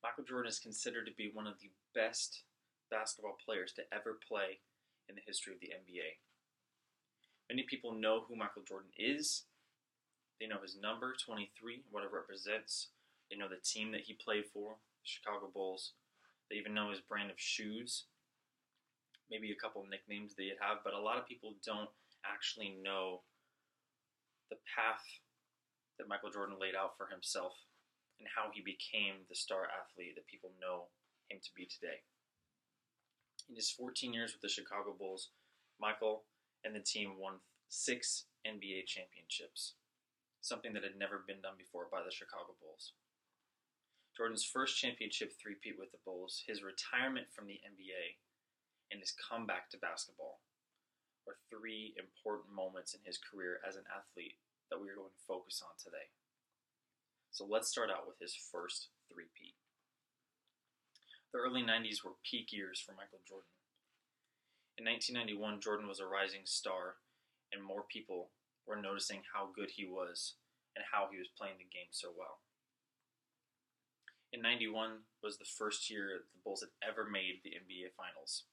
Michael Jordan is considered to be one of the best basketball players to ever play in the history of the NBA. Many people know who Michael Jordan is. They know his number, 23, what it represents. They know the team that he played for, the Chicago Bulls. They even know his brand of shoes, maybe a couple of nicknames that he'd have, but a lot of people don't actually know the path that Michael Jordan laid out for himself and how he became the star athlete that people know him to be today. In his 14 years with the Chicago Bulls, Michael and the team won 6 NBA championships, something that had never been done before by the Chicago Bulls. Jordan's first championship three-peat with the Bulls, his retirement from the NBA, and his comeback to basketball are 3 important moments in his career as an athlete that we are going to focus on today. So let's start out with his first three-peat. The early 90s were peak years for Michael Jordan. In 1991, Jordan was a rising star, and more people were noticing how good he was and how he was playing the game so well. In 91 was the first year the Bulls had ever made the NBA Finals.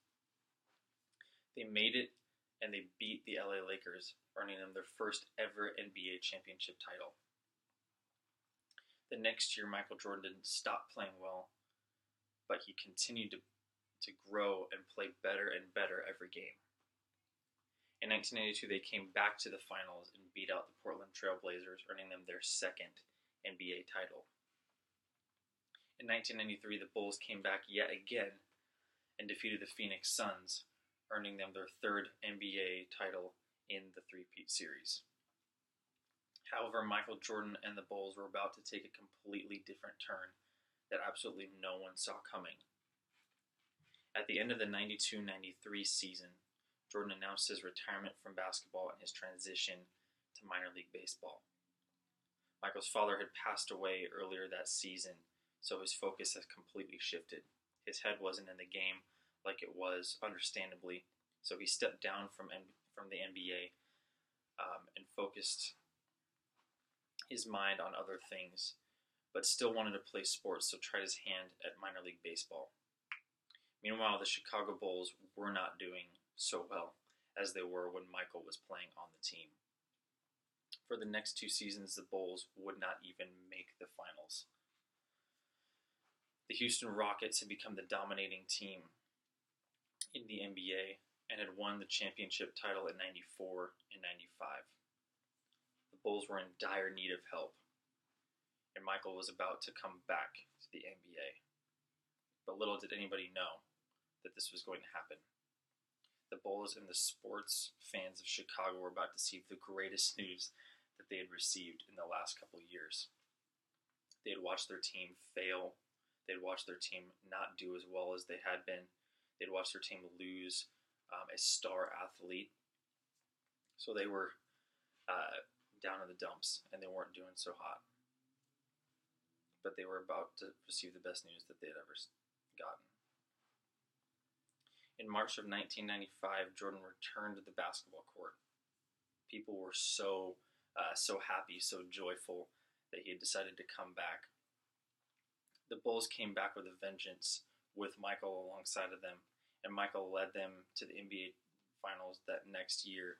They made it, and they beat the LA Lakers, earning them their first ever NBA championship title. The next year, Michael Jordan didn't stop playing well, but he continued to grow and play better and better every game. In 1992, they came back to the finals and beat out the Portland Trail Blazers, earning them their second NBA title. In 1993, the Bulls came back yet again and defeated the Phoenix Suns, earning them their third NBA title in the three-peat series. However, Michael Jordan and the Bulls were about to take a completely different turn that absolutely no one saw coming. At the end of the 92-93 season, Jordan announced his retirement from basketball and his transition to minor league baseball. Michael's father had passed away earlier that season, so his focus has completely shifted. His head wasn't in the game like it was, understandably, so he stepped down from the NBA and focused his mind on other things, but still wanted to play sports, so tried his hand at minor league baseball. Meanwhile, the Chicago Bulls were not doing so well as they were when Michael was playing on the team. For the next 2 seasons, the Bulls would not even make the finals. The Houston Rockets had become the dominating team in the NBA and had won the championship title in 94 and 95. The Bulls were in dire need of help, and Michael was about to come back to the NBA. But little did anybody know that this was going to happen. The Bulls and the sports fans of Chicago were about to see the greatest news that they had received in the last couple of years. They had watched their team fail. They had watched their team not do as well as they had been. They'd watched their team lose a star athlete. So they were down in the dumps, and they weren't doing so hot. But they were about to receive the best news that they had ever gotten. In March of 1995, Jordan returned to the basketball court. People were so happy, so joyful that he had decided to come back. The Bulls came back with a vengeance, with Michael alongside of them, and Michael led them to the NBA Finals that next year,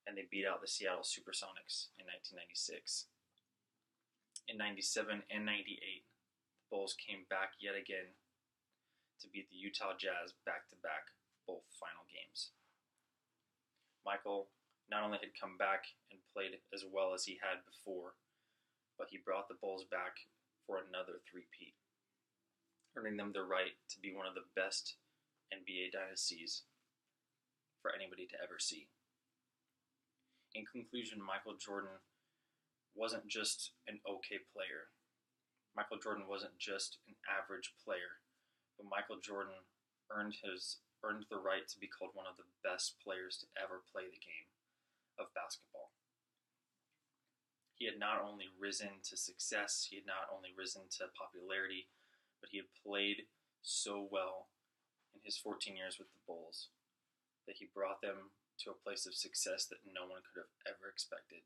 and they beat out the Seattle Supersonics in 1996. In 97 and 98, the Bulls came back yet again to beat the Utah Jazz back-to-back, both final games. Michael not only had come back and played as well as he had before, but he brought the Bulls back for another three-peat, earning them the right to be one of the best NBA dynasties for anybody to ever see. In conclusion, Michael Jordan wasn't just an okay player. Michael Jordan wasn't just an average player, but Michael Jordan earned the right to be called one of the best players to ever play the game of basketball. He had not only risen to success, he had not only risen to popularity, but he had played so well in his 14 years with the Bulls that he brought them to a place of success that no one could have ever expected.